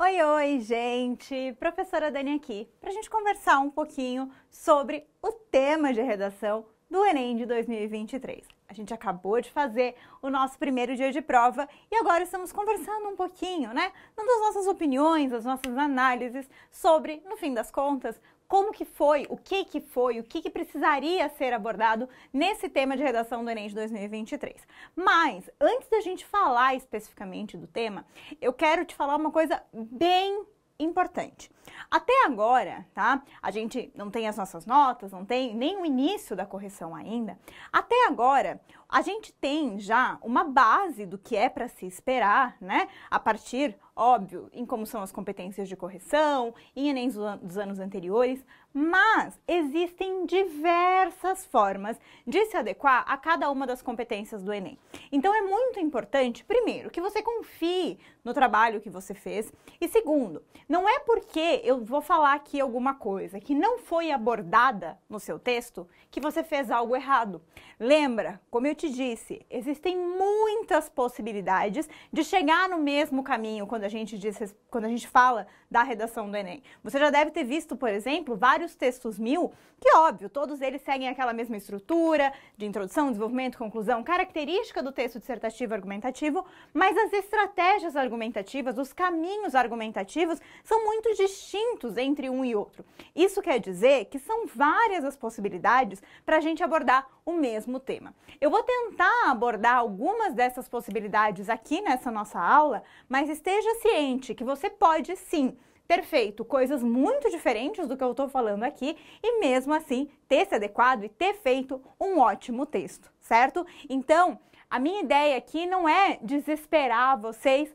Oi, oi, gente! Professora Dani aqui, para a gente conversar um pouquinho sobre o tema de redação do Enem de 2023. A gente acabou de fazer o nosso primeiro dia de prova e agora estamos conversando um pouquinho, né? Dando as nossas opiniões, as nossas análises sobre, no fim das contas, como que foi, o que precisaria ser abordado nesse tema de redação do Enem de 2023. Mas, antes da gente falar especificamente do tema, eu quero te falar uma coisa bem importante. Até agora, tá? A gente não tem as nossas notas, não tem nem o início da correção ainda. Até agora, a gente tem já uma base do que é para se esperar, né? A partir, óbvio, em como são as competências de correção, em Enem dos anos anteriores, mas existem diversas formas de se adequar a cada uma das competências do Enem. Então é muito importante, primeiro, que você confie no trabalho que você fez e segundo, não é porque eu vou falar aqui alguma coisa que não foi abordada no seu texto que você fez algo errado. Lembra, como eu te disse, existem muitas possibilidades de chegar no mesmo caminho quando a gente fala da redação do Enem. Você já deve ter visto, por exemplo, vários textos 1000, que óbvio, todos eles seguem aquela mesma estrutura de introdução, desenvolvimento, conclusão, característica do texto dissertativo argumentativo, mas as estratégias argumentativas, os caminhos argumentativos são muito distintos entre um e outro. Isso quer dizer que são várias as possibilidades para a gente abordar o mesmo tema. Eu vou tentar abordar algumas dessas possibilidades aqui nessa nossa aula, mas esteja ciente que você pode sim ter feito coisas muito diferentes do que eu estou falando aqui e mesmo assim ter se adequado e ter feito um ótimo texto, certo? Então, a minha ideia aqui não é desesperar vocês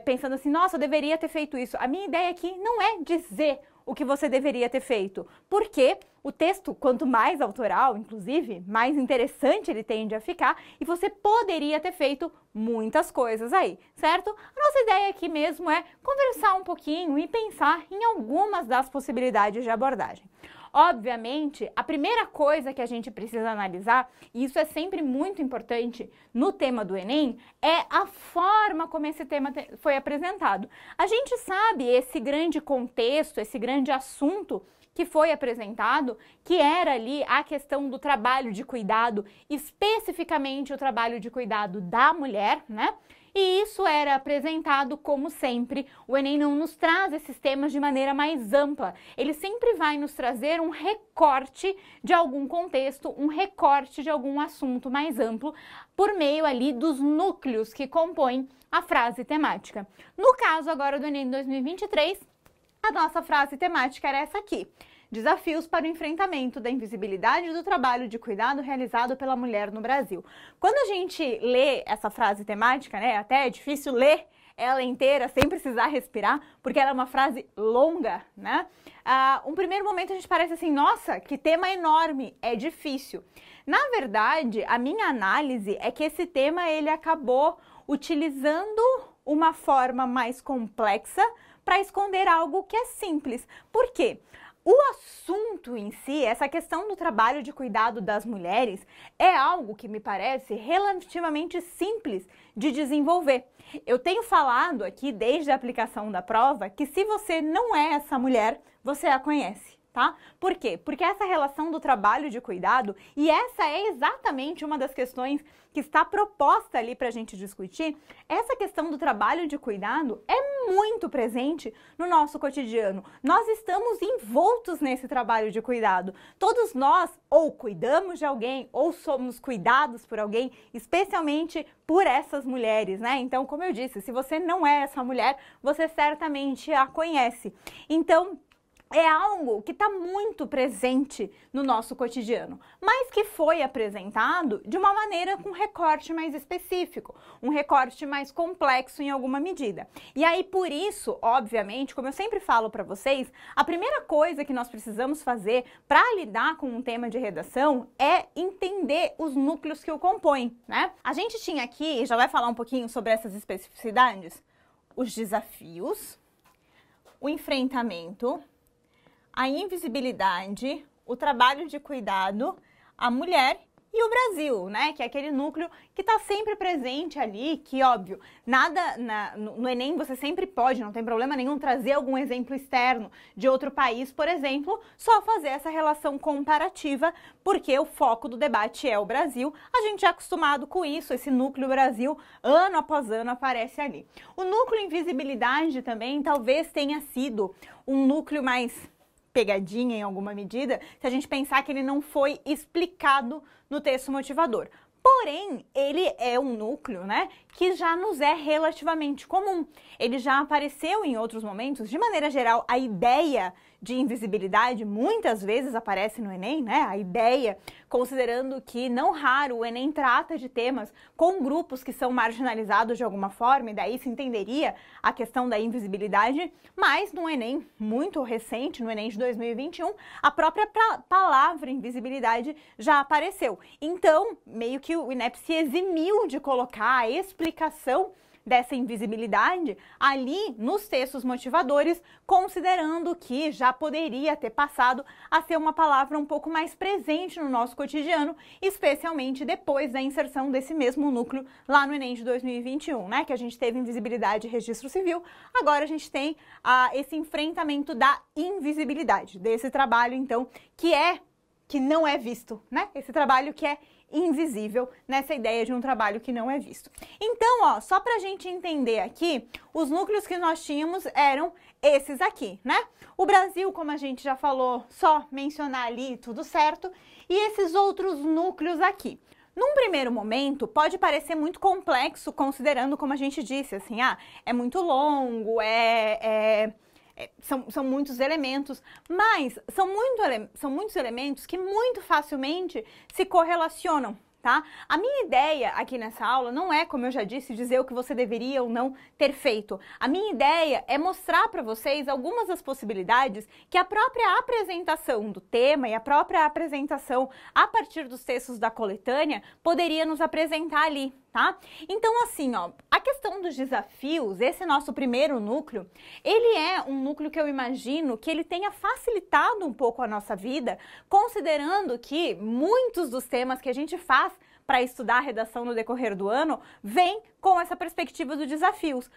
pensando assim, nossa, eu deveria ter feito isso. A minha ideia aqui não é dizer o que você deveria ter feito, porque o texto, quanto mais autoral, inclusive, mais interessante ele tende a ficar e você poderia ter feito muitas coisas aí, certo? A nossa ideia aqui mesmo é conversar um pouquinho e pensar em algumas das possibilidades de abordagem. Obviamente, a primeira coisa que a gente precisa analisar, e isso é sempre muito importante no tema do Enem, é a forma como esse tema foi apresentado. A gente sabe esse grande contexto, esse grande assunto que foi apresentado, que era ali a questão do trabalho de cuidado, especificamente o trabalho de cuidado da mulher, né? E isso era apresentado como sempre. O Enem não nos traz esses temas de maneira mais ampla. Ele sempre vai nos trazer um recorte de algum contexto, um recorte de algum assunto mais amplo, por meio ali dos núcleos que compõem a frase temática. No caso agora do Enem 2023, a nossa frase temática era essa aqui. Desafios para o enfrentamento da invisibilidade do trabalho de cuidado realizado pela mulher no Brasil. Quando a gente lê essa frase temática, né, até é difícil ler ela inteira sem precisar respirar, porque ela é uma frase longa, né? Um primeiro momento a gente parece assim, nossa, que tema enorme, é difícil. Na verdade, a minha análise é que esse tema ele acabou utilizando uma forma mais complexa para esconder algo que é simples. Por quê? O assunto em si, essa questão do trabalho de cuidado das mulheres, é algo que me parece relativamente simples de desenvolver. Eu tenho falado aqui, desde a aplicação da prova, que se você não é essa mulher, você a conhece. Tá? Por quê? Porque essa relação do trabalho de cuidado, e essa é exatamente uma das questões que está proposta ali para a gente discutir, essa questão do trabalho de cuidado é muito presente no nosso cotidiano. Nós estamos envoltos nesse trabalho de cuidado. Todos nós ou cuidamos de alguém ou somos cuidados por alguém, especialmente por essas mulheres, né? Então, como eu disse, se você não é essa mulher, você certamente a conhece. Então, é algo que está muito presente no nosso cotidiano, mas que foi apresentado de uma maneira com recorte mais específico, um recorte mais complexo em alguma medida. E aí, por isso, obviamente, como eu sempre falo para vocês, a primeira coisa que nós precisamos fazer para lidar com um tema de redação é entender os núcleos que o compõem, né? A gente tinha aqui, e já vai falar um pouquinho sobre essas especificidades, os desafios, o enfrentamento, a invisibilidade, o trabalho de cuidado, a mulher e o Brasil, né? Que é aquele núcleo que está sempre presente ali, que óbvio, nada no Enem você sempre pode, não tem problema nenhum, trazer algum exemplo externo de outro país, por exemplo, só fazer essa relação comparativa, porque o foco do debate é o Brasil. A gente é acostumado com isso, esse núcleo Brasil, ano após ano, aparece ali. O núcleo invisibilidade também talvez tenha sido um núcleo mais pegadinha em alguma medida, se a gente pensar que ele não foi explicado no texto motivador. Porém, ele é um núcleo, né, que já nos é relativamente comum. Ele já apareceu em outros momentos. De maneira geral, a ideia de invisibilidade muitas vezes aparece no Enem, né? A ideia, considerando que não raro o Enem trata de temas com grupos que são marginalizados de alguma forma, e daí se entenderia a questão da invisibilidade, mas no Enem muito recente, no Enem de 2021, a própria palavra invisibilidade já apareceu. Então, meio que o INEP se eximiu de colocar a explicação dessa invisibilidade ali nos textos motivadores, considerando que já poderia ter passado a ser uma palavra um pouco mais presente no nosso cotidiano, especialmente depois da inserção desse mesmo núcleo lá no Enem de 2021, né? Que a gente teve invisibilidade e registro civil, agora a gente tem esse enfrentamento da invisibilidade, desse trabalho, então, que não é visto, né? Esse trabalho que é invisível, nessa ideia de um trabalho que não é visto. Então, ó, só pra gente entender aqui, os núcleos que nós tínhamos eram esses aqui, né? O Brasil, como a gente já falou, só mencionar ali, tudo certo, e esses outros núcleos aqui. Num primeiro momento, pode parecer muito complexo, considerando, como a gente disse, assim, é muito longo, são muitos elementos, mas são muitos elementos que muito facilmente se correlacionam, tá? A minha ideia aqui nessa aula não é, como eu já disse, dizer o que você deveria ou não ter feito. A minha ideia é mostrar para vocês algumas das possibilidades que a própria apresentação do tema e a própria apresentação a partir dos textos da coletânea poderia nos apresentar ali, tá? Então, assim, ó, a questão dos desafios, esse nosso primeiro núcleo, ele é um núcleo que eu imagino que ele tenha facilitado um pouco a nossa vida, considerando que muitos dos temas que a gente faz para estudar a redação no decorrer do ano vem com essa perspectiva dos desafios.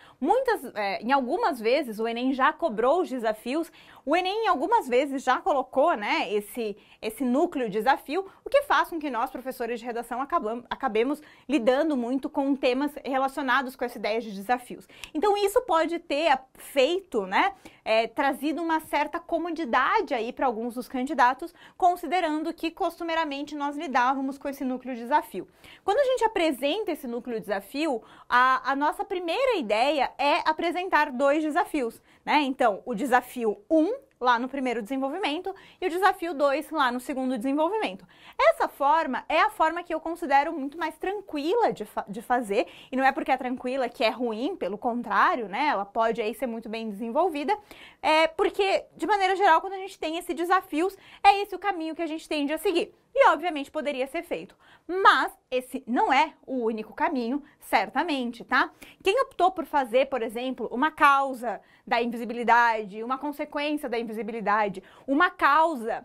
Em algumas vezes o Enem já cobrou os desafios, o Enem em algumas vezes já colocou, né, esse núcleo de desafio, o que faz com que nós, professores de redação, acabemos lidando muito com temas relacionados com essa ideia de desafios. Então isso pode ter feito, né, trazido uma certa comodidade aí para alguns dos candidatos, considerando que costumeiramente nós lidávamos com esse núcleo de desafio. Quando a gente apresenta esse núcleo de desafio, a nossa primeira ideia é apresentar dois desafios, né? Então, o desafio 1 lá no primeiro desenvolvimento e o desafio 2 lá no segundo desenvolvimento. Essa forma é a forma que eu considero muito mais tranquila de fazer, e não é porque é tranquila que é ruim, pelo contrário, né? Ela pode aí ser muito bem desenvolvida, porque, de maneira geral, quando a gente tem esses desafios, é esse o caminho que a gente tende a seguir. E, obviamente, poderia ser feito. Mas esse não é o único caminho, certamente, tá? Quem optou por fazer, por exemplo, uma causa da invisibilidade, uma consequência da invisibilidade, uma causa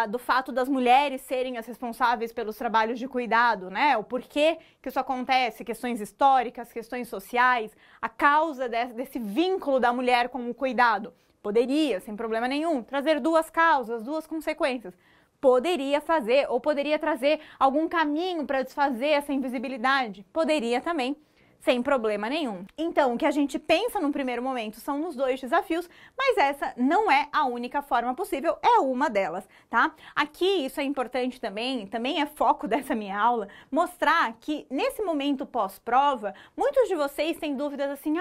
do fato das mulheres serem as responsáveis pelos trabalhos de cuidado, né? O porquê que isso acontece, questões históricas, questões sociais, a causa desse vínculo da mulher com o cuidado. Poderia, sem problema nenhum, trazer duas causas, duas consequências. Poderia fazer, ou poderia trazer algum caminho para desfazer essa invisibilidade. Poderia também, sem problema nenhum. Então, o que a gente pensa num primeiro momento são nos dois desafios, mas essa não é a única forma possível, é uma delas, tá? Aqui, isso é importante também é foco dessa minha aula, mostrar que nesse momento pós-prova, muitos de vocês têm dúvidas assim,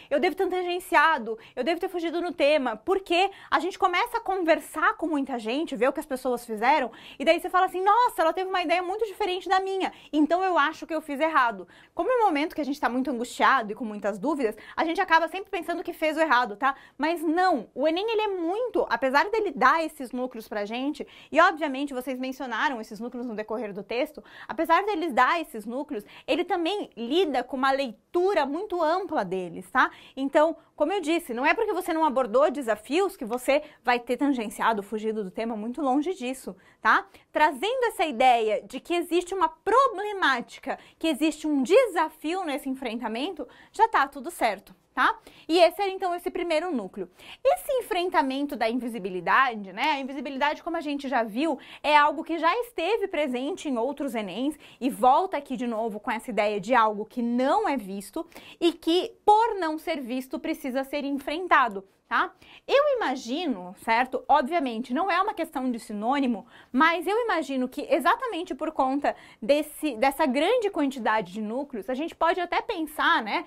eu devo ter tangenciado, eu devo ter fugido no tema, porque a gente começa a conversar com muita gente, ver o que as pessoas fizeram, e daí você fala assim, nossa, ela teve uma ideia muito diferente da minha, então eu acho que eu fiz errado. Como é o momento que a gente está tá muito angustiado e com muitas dúvidas, a gente acaba sempre pensando que fez o errado, tá? Mas não, o Enem, ele é muito, apesar dele dar esses núcleos pra gente, e obviamente vocês mencionaram esses núcleos no decorrer do texto, apesar deles dar esses núcleos, ele também lida com uma leitura muito ampla deles, tá? Então, como eu disse, não é porque você não abordou desafios que você vai ter tangenciado, fugido do tema, muito longe disso, tá? Trazendo essa ideia de que existe uma problemática, que existe um desafio nesse enfrentamento, já tá tudo certo, tá? E esse é então esse primeiro núcleo. Esse enfrentamento da invisibilidade, né? A invisibilidade, como a gente já viu, é algo que já esteve presente em outros Enems e volta aqui de novo com essa ideia de algo que não é visto e que, por não ser visto, precisa ser enfrentado. Tá? Eu imagino, certo? Obviamente, não é uma questão de sinônimo, mas eu imagino que exatamente por conta dessa grande quantidade de núcleos, a gente pode até pensar, né,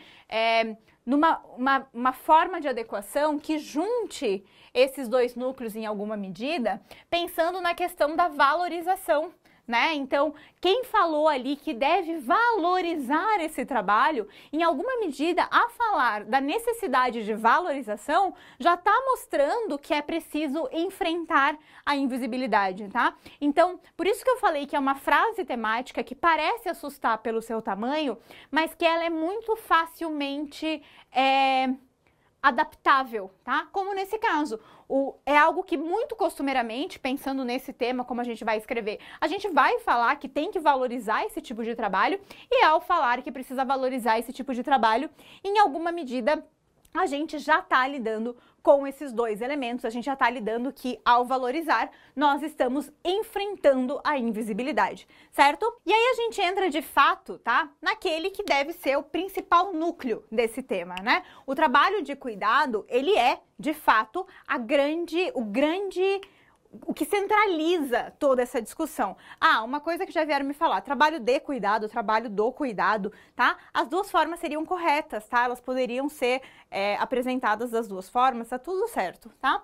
numa forma de adequação que junte esses dois núcleos em alguma medida, pensando na questão da valorização. Né? Então, quem falou ali que deve valorizar esse trabalho, em alguma medida, a falar da necessidade de valorização, já está mostrando que é preciso enfrentar a invisibilidade, tá? Então, por isso que eu falei que é uma frase temática que parece assustar pelo seu tamanho, mas que ela é muito facilmente adaptável, tá? Como nesse caso. É algo que muito costumeiramente, pensando nesse tema, como a gente vai escrever, a gente vai falar que tem que valorizar esse tipo de trabalho e ao falar que precisa valorizar esse tipo de trabalho, em alguma medida a gente já está lidando com esses dois elementos, a gente já está lidando que ao valorizar, nós estamos enfrentando a invisibilidade, certo? E aí a gente entra de fato, tá? Naquele que deve ser o principal núcleo desse tema, né? O trabalho de cuidado, ele é, de fato, o que centraliza toda essa discussão. Ah, uma coisa que já vieram me falar, trabalho de cuidado, trabalho do cuidado, tá? As duas formas seriam corretas, tá? Elas poderiam ser apresentadas das duas formas, tá tudo certo, tá?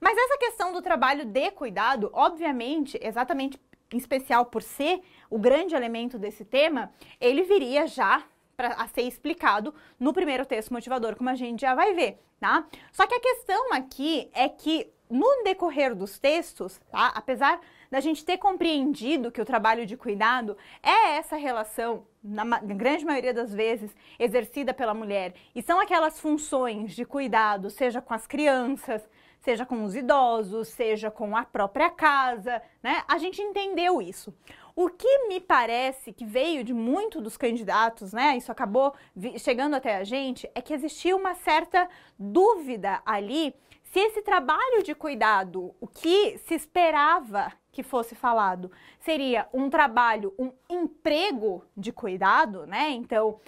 Mas essa questão do trabalho de cuidado, obviamente, exatamente em especial por ser o grande elemento desse tema, ele viria já a ser explicado no primeiro texto motivador, como a gente já vai ver, tá? Só que a questão aqui é que no decorrer dos textos, tá? Apesar da gente ter compreendido que o trabalho de cuidado é essa relação, na grande maioria das vezes, exercida pela mulher, e são aquelas funções de cuidado, seja com as crianças, seja com os idosos, seja com a própria casa, né? A gente entendeu isso. O que me parece que veio de muito dos candidatos, né? Isso acabou chegando até a gente, é que existia uma certa dúvida ali se esse trabalho de cuidado, o que se esperava que fosse falado, seria um trabalho, um emprego de cuidado, né? Então,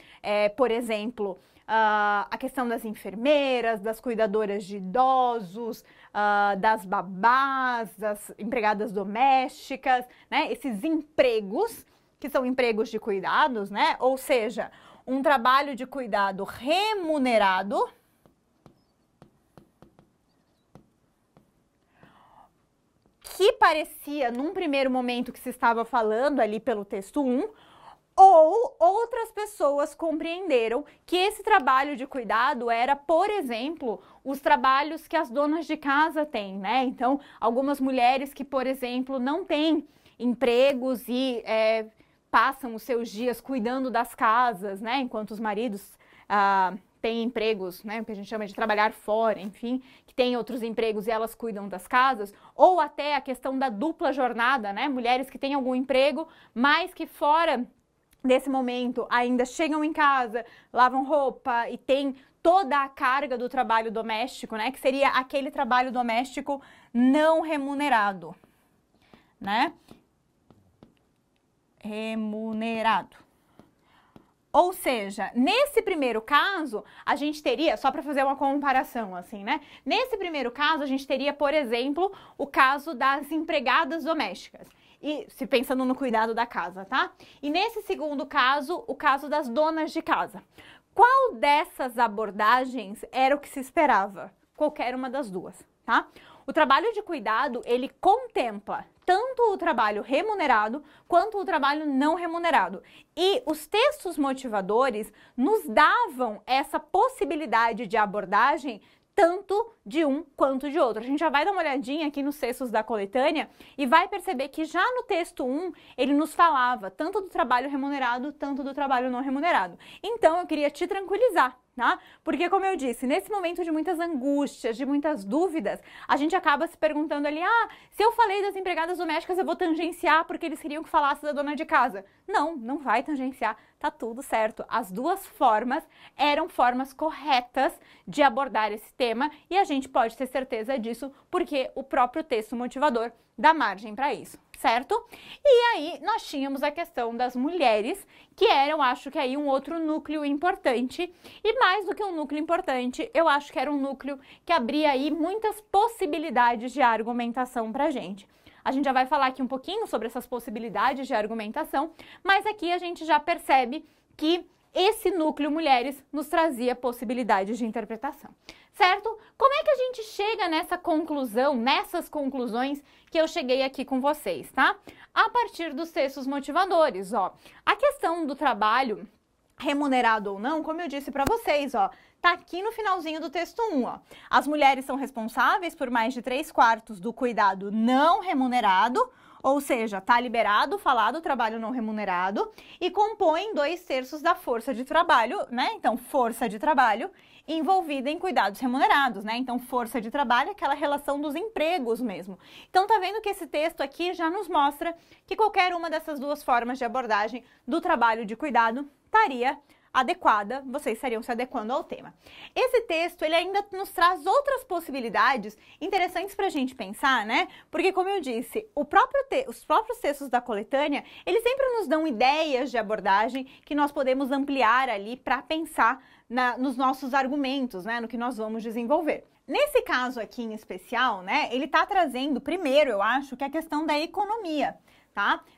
por exemplo, a questão das enfermeiras, das cuidadoras de idosos, das babás, das empregadas domésticas, né? Esses empregos, que são empregos de cuidados, né? Ou seja, um trabalho de cuidado remunerado, que parecia, num primeiro momento, que se estava falando ali pelo texto 1, ou outras pessoas compreenderam que esse trabalho de cuidado era, por exemplo, os trabalhos que as donas de casa têm, né? Então, algumas mulheres que, por exemplo, não têm empregos e passam os seus dias cuidando das casas, né? Enquanto os maridos têm empregos, né, o que a gente chama de trabalhar fora, enfim, que tem outros empregos e elas cuidam das casas, ou até a questão da dupla jornada, né, mulheres que têm algum emprego, mas que fora desse momento ainda chegam em casa, lavam roupa e tem toda a carga do trabalho doméstico, né, que seria aquele trabalho doméstico não remunerado, né, remunerado. Ou seja, nesse primeiro caso, a gente teria, só para fazer uma comparação assim, né? Nesse primeiro caso, a gente teria, por exemplo, o caso das empregadas domésticas. E se pensando no cuidado da casa, tá? E nesse segundo caso, o caso das donas de casa. Qual dessas abordagens era o que se esperava? qualquer uma das duas, tá? O trabalho de cuidado, ele contempla tanto o trabalho remunerado quanto o trabalho não remunerado. E os textos motivadores nos davam essa possibilidade de abordagem tanto de um quanto de outro. A gente já vai dar uma olhadinha aqui nos textos da coletânea e vai perceber que já no texto 1 ele nos falava tanto do trabalho remunerado, tanto do trabalho não remunerado. Então eu queria te tranquilizar, tá? Porque, como eu disse, nesse momento de muitas angústias, de muitas dúvidas, a gente acaba se perguntando ali, se eu falei das empregadas domésticas eu vou tangenciar porque eles queriam que falasse da dona de casa. Não, não vai tangenciar, tá tudo certo. As duas formas eram formas corretas de abordar esse tema e a gente pode ter certeza disso porque o próprio texto motivador dá margem para isso, certo? E aí nós tínhamos a questão das mulheres, que era, eu acho que aí um outro núcleo importante, e mais do que um núcleo importante, eu acho que era um núcleo que abria aí muitas possibilidades de argumentação pra gente. A gente já vai falar aqui um pouquinho sobre essas possibilidades de argumentação, mas aqui a gente já percebe que esse núcleo mulheres nos trazia possibilidades de interpretação, certo? Como é que a gente chega nessa conclusão, nessas conclusões que eu cheguei aqui com vocês, tá? A partir dos textos motivadores, ó. A questão do trabalho remunerado ou não, como eu disse para vocês, ó, tá aqui no finalzinho do texto 1, ó. As mulheres são responsáveis por mais de 3/4 do cuidado não remunerado, ou seja, tá liberado falar do trabalho não remunerado e compõem 2/3 da força de trabalho, né? Então, força de trabalho envolvida em cuidados remunerados, né? Então, força de trabalho é aquela relação dos empregos mesmo. Então, tá vendo que esse texto aqui já nos mostra que qualquer uma dessas duas formas de abordagem do trabalho de cuidado estaria adequada, vocês estariam se adequando ao tema. Esse texto, ele ainda nos traz outras possibilidades interessantes para a gente pensar, né? Porque, como eu disse, os próprios textos da coletânea, eles sempre nos dão ideias de abordagem que nós podemos ampliar ali para pensar nos nossos argumentos, né? No que nós vamos desenvolver. Nesse caso aqui em especial, né? Ele está trazendo, primeiro, eu acho, que é a questão da economia.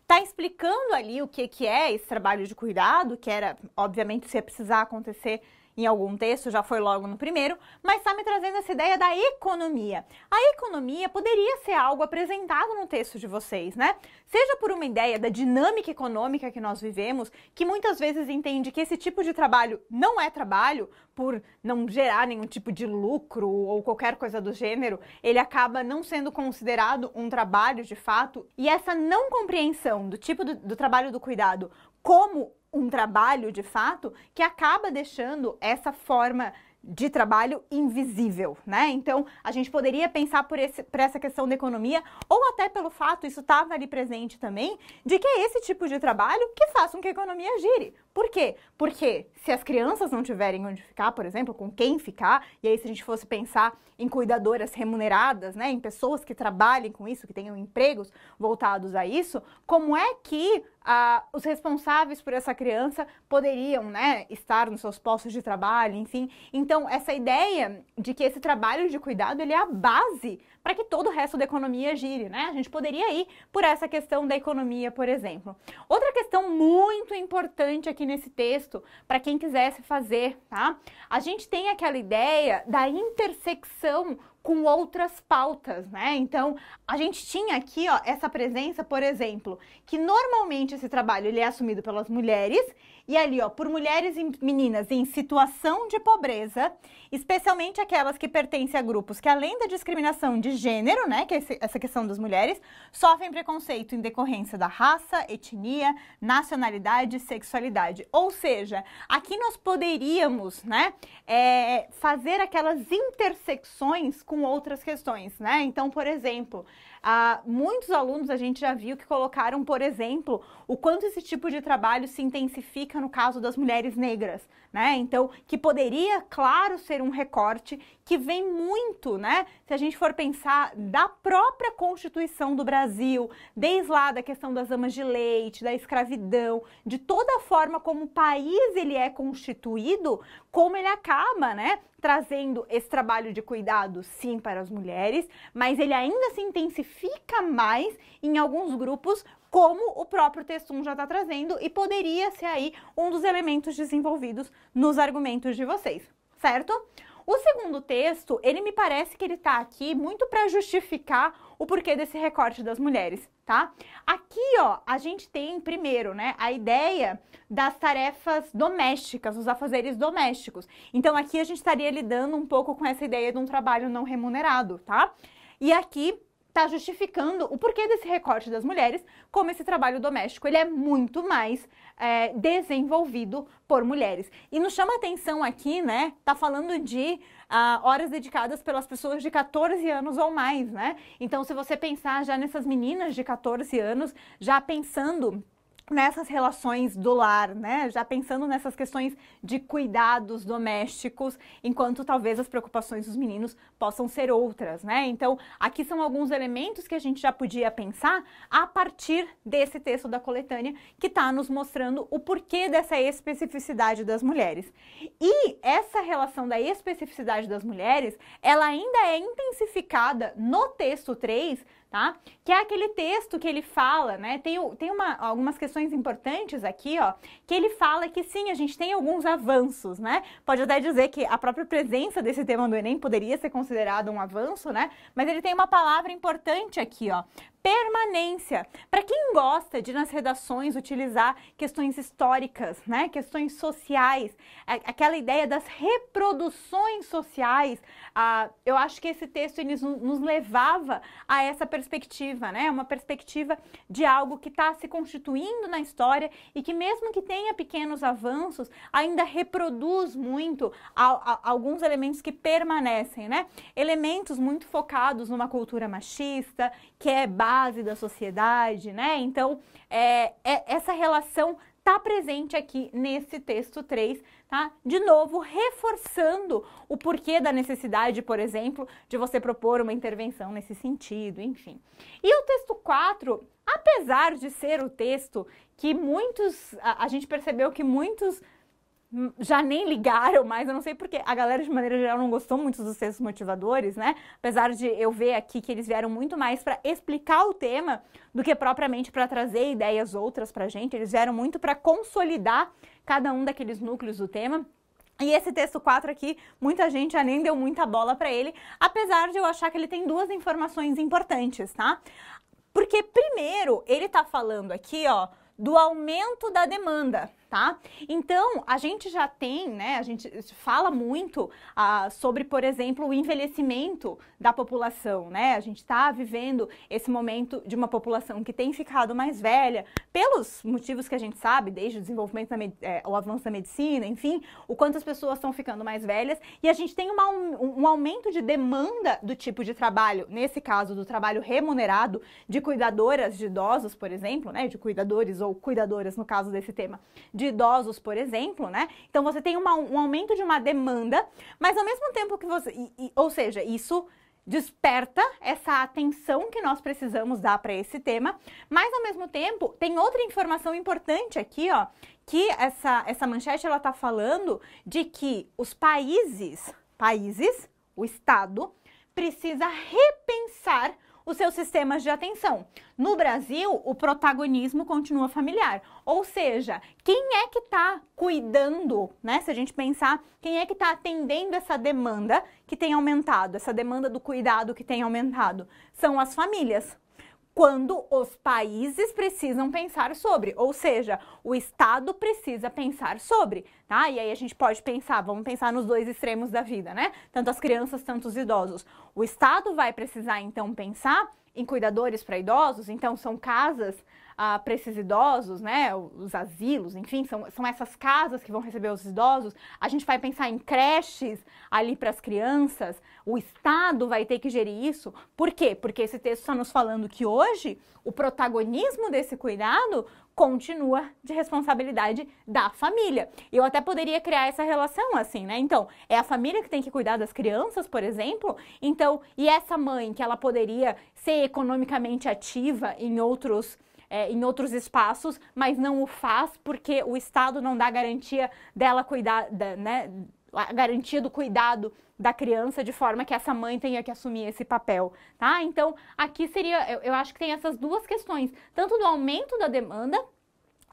Tá explicando ali o que é esse trabalho de cuidado, que era, obviamente, se ia precisar acontecer em algum texto, já foi logo no primeiro, mas está me trazendo essa ideia da economia. A economia poderia ser algo apresentado no texto de vocês, né? Seja por uma ideia da dinâmica econômica que nós vivemos, que muitas vezes entende que esse tipo de trabalho não é trabalho, por não gerar nenhum tipo de lucro ou qualquer coisa do gênero, ele acaba não sendo considerado um trabalho de fato, e essa não compreensão do tipo do trabalho do cuidado como um trabalho de fato, que acaba deixando essa forma de trabalho invisível, né? Então, a gente poderia pensar por essa questão da economia, ou até pelo fato, isso estava ali presente também, de que é esse tipo de trabalho que faz com que a economia gire. Por quê? Porque se as crianças não tiverem onde ficar, por exemplo, com quem ficar, e aí se a gente fosse pensar em cuidadoras remuneradas, né, em pessoas que trabalhem com isso, que tenham empregos voltados a isso, como é que os responsáveis por essa criança poderiam, né, estar nos seus postos de trabalho, enfim. Então, essa ideia de que esse trabalho de cuidado, ele é a base para que todo o resto da economia gire, né? A gente poderia ir por essa questão da economia, por exemplo. Outra questão muito importante aqui nesse texto, para quem quisesse fazer, tá? A gente tem aquela ideia da intersecção com outras pautas, né? Então, a gente tinha aqui, ó, essa presença, por exemplo, que normalmente esse trabalho ele é assumido pelas mulheres, e ali, ó, por mulheres e meninas em situação de pobreza, especialmente aquelas que pertencem a grupos que, além da discriminação de gênero, né, que é essa questão das mulheres, sofrem preconceito em decorrência da raça, etnia, nacionalidade e sexualidade. Ou seja, aqui nós poderíamos, né, fazer aquelas intersecções com outras questões, né? Então, por exemplo, muitos alunos a gente já viu que colocaram, por exemplo, o quanto esse tipo de trabalho se intensifica no caso das mulheres negras, né? Então, que poderia, claro, ser um recorte que vem muito, né? Se a gente for pensar da própria Constituição do Brasil, desde lá da questão das amas de leite, da escravidão, de toda a forma como o país ele é constituído, como ele acaba, né, trazendo esse trabalho de cuidado, sim, para as mulheres, mas ele ainda se intensifica mais em alguns grupos, como o próprio texto 1 já está trazendo, e poderia ser aí um dos elementos desenvolvidos nos argumentos de vocês, certo? O segundo texto, ele me parece que ele tá aqui muito para justificar o porquê desse recorte das mulheres, tá? Aqui, ó, a gente tem primeiro, né, a ideia das tarefas domésticas, os afazeres domésticos. Então aqui a gente estaria lidando um pouco com essa ideia de um trabalho não remunerado, tá? E aqui está justificando o porquê desse recorte das mulheres, como esse trabalho doméstico ele é muito mais desenvolvido por mulheres. E nos chama atenção aqui, né, tá falando de horas dedicadas pelas pessoas de 14 anos ou mais, né? Então, se você pensar já nessas meninas de 14 anos, já pensando nessas relações do lar, né? Já pensando nessas questões de cuidados domésticos, enquanto talvez as preocupações dos meninos possam ser outras, né? Então, aqui são alguns elementos que a gente já podia pensar a partir desse texto da coletânea que está nos mostrando o porquê dessa especificidade das mulheres. E essa relação da especificidade das mulheres, ela ainda é intensificada no texto 3, tá? Que é aquele texto que ele fala, né? Tem algumas questões importantes aqui, ó, que ele fala que sim, a gente tem alguns avanços, né? Pode até dizer que a própria presença desse tema do Enem poderia ser considerado um avanço, né? Mas ele tem uma palavra importante aqui, ó. Permanência. Para quem gosta de nas redações utilizar questões históricas, né, questões sociais, aquela ideia das reproduções sociais, eu acho que esse texto ele nos levava a essa perspectiva, né, uma perspectiva de algo que está se constituindo na história e que mesmo que tenha pequenos avanços, ainda reproduz muito alguns elementos que permanecem, né, elementos muito focados numa cultura machista, que é base da sociedade, né? Então, essa relação está presente aqui nesse texto 3, tá? De novo, reforçando o porquê da necessidade, por exemplo, de você propor uma intervenção nesse sentido, enfim. E o texto 4, apesar de ser o texto que a gente percebeu que muitos já nem ligaram mais, eu não sei porque a galera de maneira geral não gostou muito dos textos motivadores, né? Apesar de eu ver aqui que eles vieram muito mais para explicar o tema do que propriamente para trazer ideias outras pra gente, eles vieram muito para consolidar cada um daqueles núcleos do tema. E esse texto 4 aqui, muita gente já nem deu muita bola para ele, apesar de eu achar que ele tem duas informações importantes, tá? Porque primeiro, ele tá falando aqui, ó, do aumento da demanda, tá? Então, a gente já tem, né, a gente fala muito sobre, por exemplo, o envelhecimento da população, né? A gente está vivendo esse momento de uma população que tem ficado mais velha, pelos motivos que a gente sabe, desde o desenvolvimento, o avanço da medicina, enfim, o quanto as pessoas estão ficando mais velhas, e a gente tem um aumento de demanda do tipo de trabalho, nesse caso do trabalho remunerado, de cuidadoras de idosos, por exemplo, né, de cuidadores ou cuidadoras, no caso desse tema, de idosos, por exemplo, né? Então você tem um aumento de uma demanda, mas ao mesmo tempo que você... ou seja, isso desperta essa atenção que nós precisamos dar para esse tema, mas ao mesmo tempo tem outra informação importante aqui, ó, que essa manchete ela tá falando de que os países, o Estado, precisa repensar os seus sistemas de atenção. No Brasil, o protagonismo continua familiar, ou seja, quem é que está cuidando, né? Se a gente pensar, quem é que está atendendo essa demanda que tem aumentado, essa demanda do cuidado que tem aumentado? São as famílias. Quando os países precisam pensar sobre, ou seja, o Estado precisa pensar sobre, tá? E aí a gente pode pensar, vamos pensar nos dois extremos da vida, né? Tanto as crianças, tanto os idosos. O Estado vai precisar, então, pensar em cuidadores para idosos, então são casas para esses idosos, né? Os asilos, enfim, são essas casas que vão receber os idosos. A gente vai pensar em creches ali para as crianças, o Estado vai ter que gerir isso. Por quê? Porque esse texto está nos falando que hoje o protagonismo desse cuidado continua de responsabilidade da família. Eu até poderia criar essa relação assim, né? Então, é a família que tem que cuidar das crianças, por exemplo, então, e essa mãe que ela poderia ser economicamente ativa em outros espaços, mas não o faz porque o Estado não dá garantia dela cuidar, né? A garantia do cuidado da criança de forma que essa mãe tenha que assumir esse papel, tá? Então, aqui seria, eu acho que tem essas duas questões, tanto do aumento da demanda,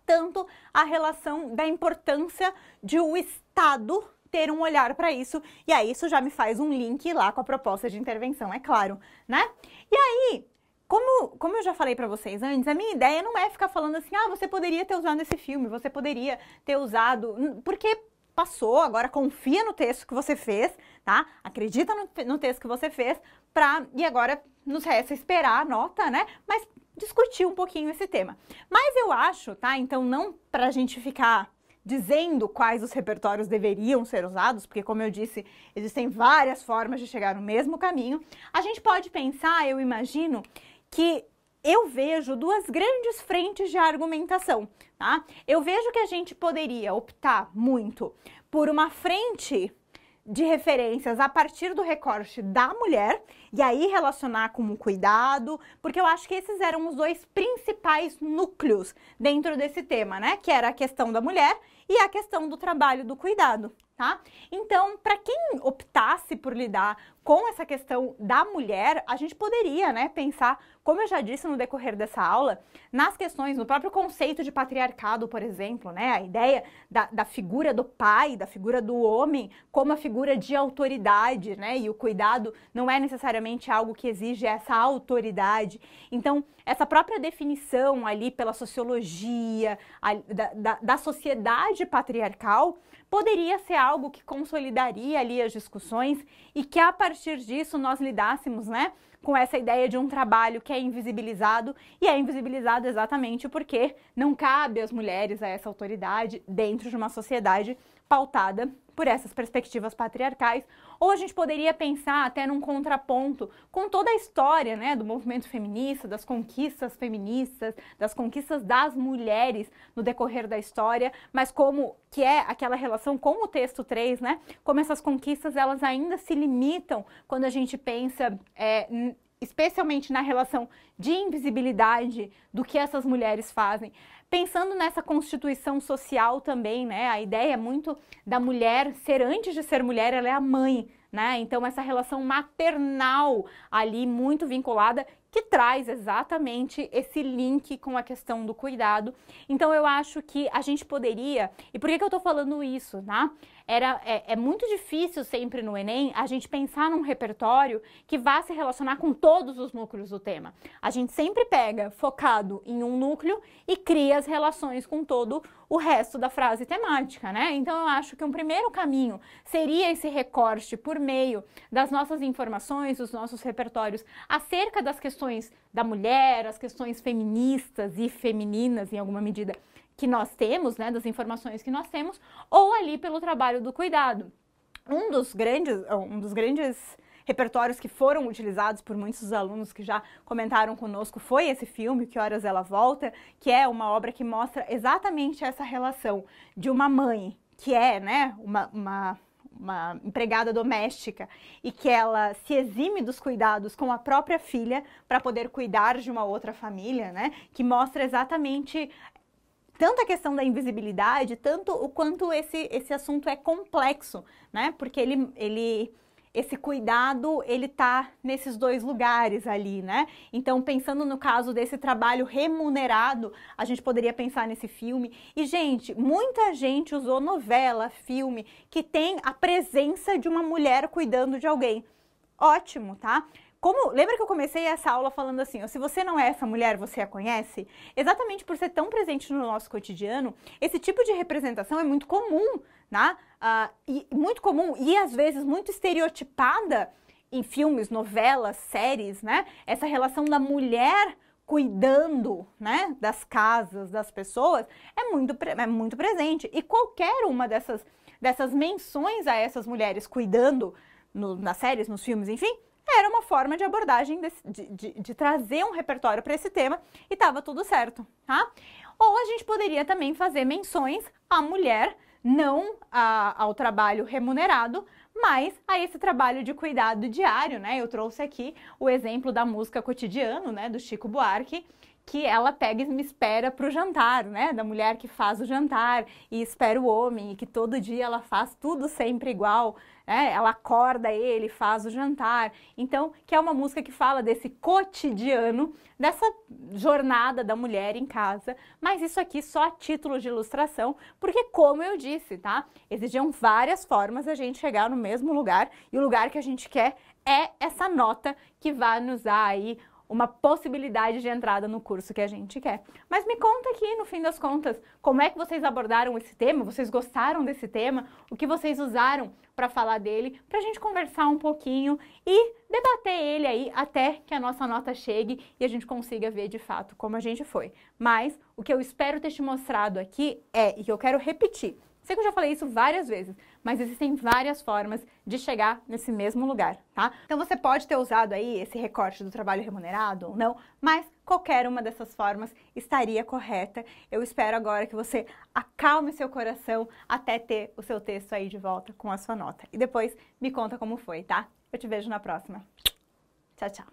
tanto a relação da importância de o Estado ter um olhar para isso, e aí isso já me faz um link lá com a proposta de intervenção, é claro, né? E aí, como eu já falei para vocês antes, a minha ideia não é ficar falando assim, você poderia ter usado esse filme, você poderia ter usado, porque passou, agora confia no texto que você fez, tá? Acredita no texto que você fez, e agora nos resta esperar a nota, né? Mas discutir um pouquinho esse tema. Mas eu acho, tá? Então não pra gente ficar dizendo quais os repertórios deveriam ser usados, porque como eu disse, existem várias formas de chegar no mesmo caminho, a gente pode pensar, eu imagino, que eu vejo duas grandes frentes de argumentação, tá? Eu vejo que a gente poderia optar muito por uma frente de referências a partir do recorte da mulher, e aí relacionar com o cuidado, porque eu acho que esses eram os dois principais núcleos dentro desse tema, né? Que era a questão da mulher e a questão do trabalho do cuidado, tá? Então, para quem optasse por lidar com essa questão da mulher, a gente poderia, né, pensar, como eu já disse no decorrer dessa aula, nas questões, no próprio conceito de patriarcado, por exemplo, né, a ideia da figura do pai, da figura do homem, como a figura de autoridade, né, e o cuidado não é necessariamente algo que exige essa autoridade. Então, essa própria definição ali pela sociologia da sociedade patriarcal poderia ser algo que consolidaria ali as discussões e que a partir disso nós lidássemos, né, com essa ideia de um trabalho que é invisibilizado, e é invisibilizado exatamente porque não cabe às mulheres a essa autoridade dentro de uma sociedade pautada por essas perspectivas patriarcais. Ou a gente poderia pensar até num contraponto com toda a história, né, do movimento feminista, das conquistas feministas, das conquistas das mulheres no decorrer da história, mas como que é aquela relação com o texto 3, né, como essas conquistas elas ainda se limitam quando a gente pensa especialmente na relação de invisibilidade do que essas mulheres fazem. Pensando nessa constituição social também, né, a ideia muito da mulher ser, antes de ser mulher, ela é a mãe, né, então essa relação maternal ali muito vinculada, que traz exatamente esse link com a questão do cuidado. Então eu acho que a gente poderia, e por que eu tô falando isso, tá? É muito difícil sempre no Enem a gente pensar num repertório que vá se relacionar com todos os núcleos do tema. A gente sempre pega focado em um núcleo e cria as relações com todo o resto da frase temática, né? Então eu acho que um primeiro caminho seria esse recorte por meio das nossas informações, dos nossos repertórios acerca das questões da mulher, as questões feministas e femininas em alguma medida que nós temos, né, das informações que nós temos, ou ali pelo trabalho do cuidado. Um dos grandes repertórios que foram utilizados por muitos dos alunos que já comentaram conosco foi esse filme, Que Horas Ela Volta, que é uma obra que mostra exatamente essa relação de uma mãe que é, né, uma empregada doméstica e que ela se exime dos cuidados com a própria filha para poder cuidar de uma outra família, né, que mostra exatamente tanto a questão da invisibilidade, tanto o quanto esse assunto é complexo, né? Porque esse cuidado, ele tá nesses dois lugares ali, né? Então, pensando no caso desse trabalho remunerado, a gente poderia pensar nesse filme. E, gente, muita gente usou novela, filme, que tem a presença de uma mulher cuidando de alguém. Ótimo, tá? Lembra que eu comecei essa aula falando assim, se você não é essa mulher, você a conhece? Exatamente por ser tão presente no nosso cotidiano, esse tipo de representação é muito comum, né? Muito comum e às vezes muito estereotipada em filmes, novelas, séries, né? Essa relação da mulher cuidando, né, das casas, das pessoas, é muito presente. E qualquer uma dessas menções a essas mulheres cuidando nas séries, nos filmes, enfim, era uma forma de abordagem de trazer um repertório para esse tema e estava tudo certo, tá? Ou a gente poderia também fazer menções à mulher, não ao trabalho remunerado, mas a esse trabalho de cuidado diário, né? Eu trouxe aqui o exemplo da música Cotidiano, né, do Chico Buarque, que ela pega e me espera para o jantar, né? Da mulher que faz o jantar e espera o homem, e que todo dia ela faz tudo sempre igual, né? Ela acorda ele, faz o jantar. Então, que é uma música que fala desse cotidiano, dessa jornada da mulher em casa, mas isso aqui só a título de ilustração, porque como eu disse, tá? Existiam várias formas a gente chegar no mesmo lugar, e o lugar que a gente quer é essa nota que vai nos dar aí uma possibilidade de entrada no curso que a gente quer. Mas me conta aqui, no fim das contas, como é que vocês abordaram esse tema? Vocês gostaram desse tema? O que vocês usaram para falar dele? Para a gente conversar um pouquinho e debater ele aí até que a nossa nota chegue e a gente consiga ver de fato como a gente foi. Mas o que eu espero ter te mostrado aqui e que eu quero repetir, sei que eu já falei isso várias vezes, mas existem várias formas de chegar nesse mesmo lugar, tá? Então você pode ter usado aí esse recorte do trabalho remunerado ou não, mas qualquer uma dessas formas estaria correta. Eu espero agora que você acalme seu coração até ter o seu texto aí de volta com a sua nota. E depois me conta como foi, tá? Eu te vejo na próxima. Tchau, tchau!